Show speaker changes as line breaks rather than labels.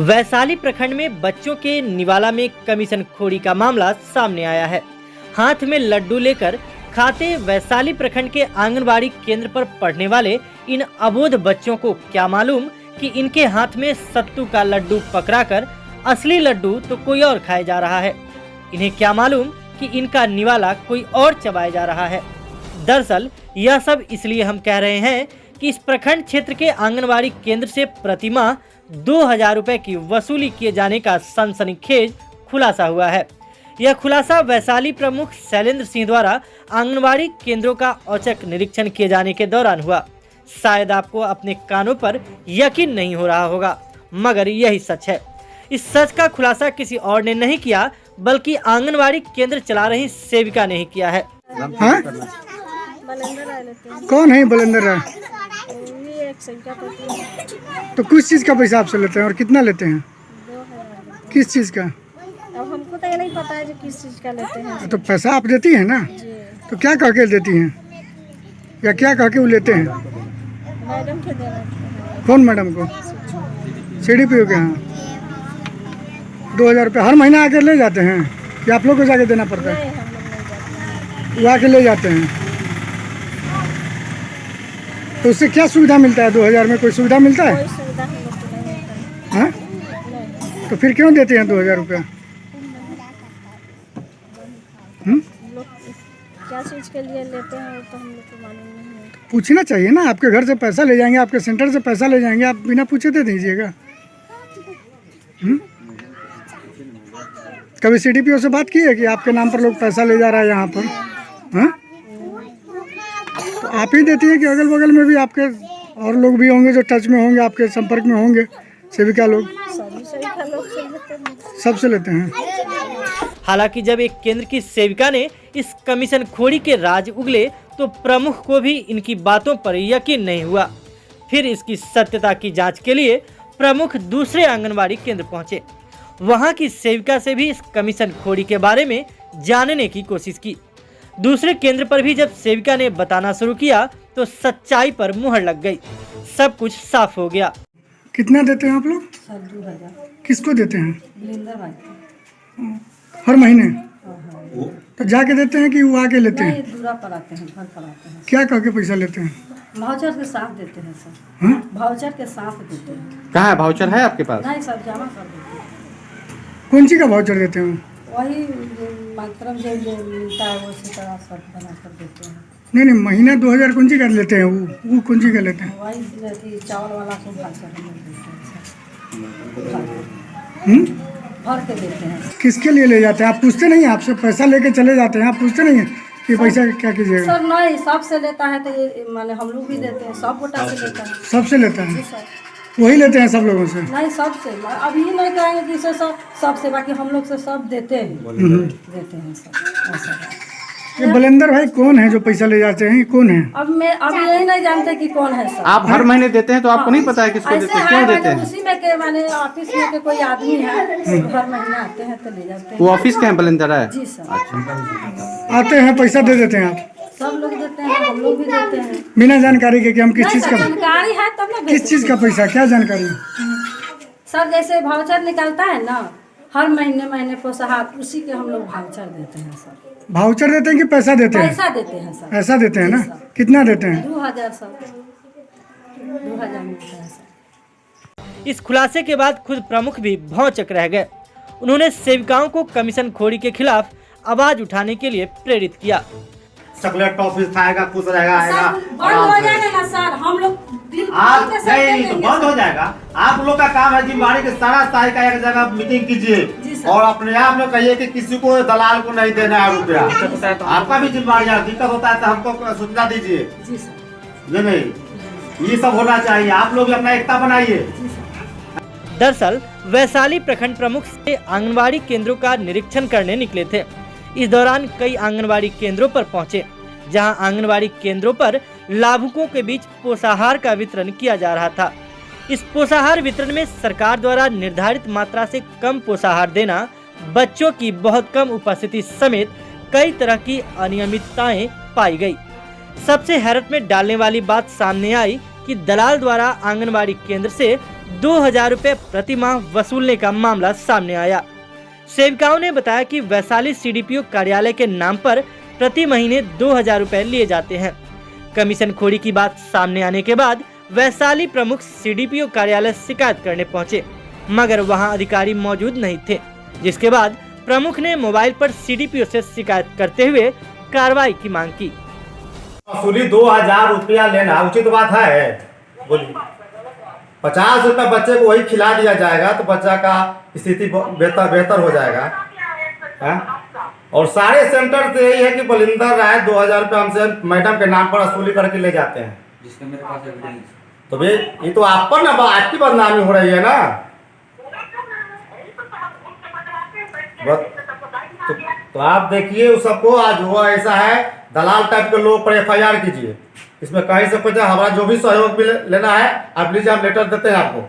वैशाली प्रखंड में बच्चों के निवाला में कमीशन खोरी का मामला सामने आया है। हाथ में लड्डू लेकर खाते वैशाली प्रखंड के आंगनबाड़ी केंद्र पर पढ़ने वाले इन अबोध बच्चों को क्या मालूम कि इनके हाथ में सत्तू का लड्डू पकड़ाकर असली लड्डू तो कोई और खाया जा रहा है। इन्हें क्या मालूम कि इनका निवाला कोई और चबाया जा रहा है। दरअसल यह सब इसलिए हम कह रहे हैं कि इस प्रखंड क्षेत्र के आंगनबाड़ी केंद्र से प्रतिमाह 2000 रुपए की वसूली किए जाने का सनसनीखेज खुलासा हुआ है। यह खुलासा वैशाली प्रमुख शैलेंद्र सिंह द्वारा आंगनबाड़ी केंद्रों का औचक निरीक्षण किए जाने के दौरान हुआ। शायद आपको अपने कानों पर यकीन नहीं हो रहा होगा, मगर यही सच है। इस सच का खुलासा किसी और ने नहीं किया, बल्कि आंगनबाड़ी केंद्र चला रही सेविका ने ही किया है।
कौन है बलेंद्र राय? तो किस चीज का पैसा आपसे लेते हैं और कितना लेते हैं?
2000।
किस चीज का?
अब हमको तो ये नहीं पता है जो किस चीज का लेते हैं।
तो पैसा आप देती हैं ना, तो क्या कह के देती हैं या क्या कह के वो लेते हैं?
मैडम के देना है।
कौन मैडम को? CDPO के यहाँ 2000 रुपये हर महीना आके ले जाते हैं कि आप लोग को जाके देना पड़ता है?
नहीं, हम लोग नहीं जाते हैं।
वो आके ले जाते हैं। तो उससे क्या सुविधा मिलता है? 2000 में कोई सुविधा मिलता है?
कोई सुविधा हम लोग को नहीं मिलता है।
हाँ?
नहीं।
तो फिर क्यों देते हैं 2000 रुपया?
हम लोग क्या चीज के लिए लेते हैं वो तो हम लोग को मालूम नहीं है।
पूछना चाहिए ना। आपके घर से पैसा ले जाएंगे, आपके सेंटर से पैसा ले जाएंगे, आप बिना पूछे दे दीजिएगा। कभी CDPO से बात की है कि आपके नाम पर लोग पैसा ले जा रहा है यहाँ पर? हाँ? तो आप ही देती हैं कि अगल बगल में भी आपके और लोग भी होंगे जो टच में होंगे, आपके संपर्क में होंगे, सेविका लोग?
सभी सेविका लोग से लेते हैं।
सबसे लेते हैं।
हालांकि जब एक केंद्र की सेविका ने इस कमीशन खोरी के राज उगले तो प्रमुख को भी इनकी बातों पर यकीन नहीं हुआ। फिर इसकी सत्यता की जांच के लिए प्रमुख दूसरे आंगनबाड़ी केंद्र पहुंचे। वहां की सेविका से भी इस कमीशन खोरी के बारे में जानने की कोशिश की। दूसरे केंद्र पर भी जब सेविका ने बताना शुरू किया तो सच्चाई पर मुहर लग गई। सब कुछ साफ हो गया।
कितना देते हैं आप लोग?
सर 2000।
किसको देते हैं?
बलेंद्र भाई।
हर महीने? तो जाके देते हैं कि वो आके लेते हैं?
दूरा पर आते हैं, घर पर आते हैं।
क्या कह के पैसा लेते हैं?
भाउचर के साथ देते हैं सर।
हाँ?
भाउचर के साथ देते हैं।
कहाँ है भाउचर? है आपके पास?
नहीं सर, जमा कर देते हैं।
कौन सी का वाउचर देते हैं?
वही मातरम जो मिलता है वो इसी तरह सब बना कर देते हैं।
नहीं, महीना 2000 कौन सी का लेते हैं? वो कौन सी का लेते हैं?
वही चावल वाला को भाउचर हम लोग देते हैं
हम्म?
भर के देते हैं।
किसके लिए ले जाते हैं? आप पूछते नहीं हैं? आपसे पैसा लेके चले जाते हैं, आप पूछते नहीं हैं कि पैसा क्या कीजिएगा?
सर नहीं, सबसे लेता है तो ये माने हम लोग भी देते हैं, सब गोटा से लेता है।
सबसे लेता है?
जी सर।
वही लेते हैं सब लोगों से?
नहीं, सबसे। अब ये नहीं कहेंगे कि इसे सबसे, बाकी हम लोग से सब देते हैं। देते हैं सब ऐसा है।
ये बलेंद्र भाई कौन है जो पैसा ले जाते हैं? कौन है?
अब यही नहीं जानते कि कौन है सर।
आप हर महीने देते हैं तो आपको नहीं पता है किसको
ऐसे
देते हैं, क्यों देते हैं?
उसी में के माने ऑफिस में के कोई आदमी है, हर महीना आते हैं तो ले जाते हैं।
वो ऑफिस के हैं बलेंद्र है?
जी सर।
आते हैं, पैसा दे देते हैं आप?
सब लोग देते हैं, हम लोग भी देते हैं।
बिना जानकारी के कि हम किस चीज का?
जानकारी है तब ना।
किस चीज का पैसा? क्या जानकारी?
सर जैसे भाउचर निकलता है ना हर महीने पोषाहार, उसी के हम लोग भाउचर देते हैं सर।
भाउचर देते हैं कि पैसा देते हैं?
पैसा देते हैं सर।
पैसा देते हैं ना? कितना देते हैं?
2000 सर। 2000 मिलता है सर।
इस खुलासे के बाद खुद प्रमुख भी भौचक रह गए। उन्होंने सेविकाओं को कमीशन खोरी के खिलाफ आवाज उठाने के लिए प्रेरित किया।
चॉकलेट टॉफी खाएगा, खुश रहेगा, आएगा।
बंद हो जाएगा ना सर, हम लोग दिल
आप
खोल के सब
नहीं
दे
तो
देंगे
बंद हो
सर।
जाएगा। आप लोग का काम है जिम्मेवारी के सारा साई का एक जगह मीटिंग
जी
कीजिए
सर।
और अपने आप में कहिए कि किसी को दलाल को नहीं देना है रुपया। आपका भी जिम्मेवारी है, दिक्कत होता है तो हमको सूचना दीजिए।
जी सर।
ये नहीं, ये सब होना चाहिए। आप लोग भी अपना एकता बनाइए।
दरअसल वैशाली प्रखंड प्रमुख से आंगनबाड़ी केंद्रों का निरीक्षण करने निकले थे। इस दौरान कई आंगनबाड़ी केंद्रों पर पहुंचे, जहां आंगनबाड़ी केंद्रों पर लाभुकों के बीच पोषाहार का वितरण किया जा रहा था। इस पोषाहार वितरण में सरकार द्वारा निर्धारित मात्रा से कम पोषाहार देना, बच्चों की बहुत कम उपस्थिति समेत कई तरह की अनियमितताएं पाई गई। सबसे हैरत में डालने वाली बात सामने आई कि दलाल द्वारा आंगनबाड़ी केंद्र से 2,000 रुपए प्रति माह वसूलने का मामला सामने आया। सेविकाओं ने बताया कि वैशाली सीडीपीओ कार्यालय के नाम पर प्रति महीने 2,000 रुपए लिए जाते हैं। कमीशन खोरी की बात सामने आने के बाद वैशाली प्रमुख सीडीपीओ कार्यालय शिकायत करने पहुंचे, मगर वहां अधिकारी मौजूद नहीं थे, जिसके बाद प्रमुख ने मोबाइल पर सीडीपीओ से शिकायत करते हुए कार्रवाई की मांग की।
वसूली 2,000 रुपया लेना उचित बात है? बोलिए। 50 रुपया बच्चे को वही खिला दिया जाएगा तो बच्चा का स्थिति बेहतर हो जाएगा है? और सारे सेंटर से यही है कि बलिंदर राय 2,000 रुपया हमसे मैडम के नाम पर वसूली करके ले जाते हैं।
जिसका मेरे पास एविडेंस।
तो ये तो आप पर ना आपकी बदनामी हो रही है ना। तो आप देखिए उस सबको, आज हुआ ऐसा है, दलाल टाइप के लोग पर FIR कीजिए। इसमें कहीं से कुछ हमारा जो भी सहयोग भी लेना है आप लीजिए, हम लेटर देते हैं आपको।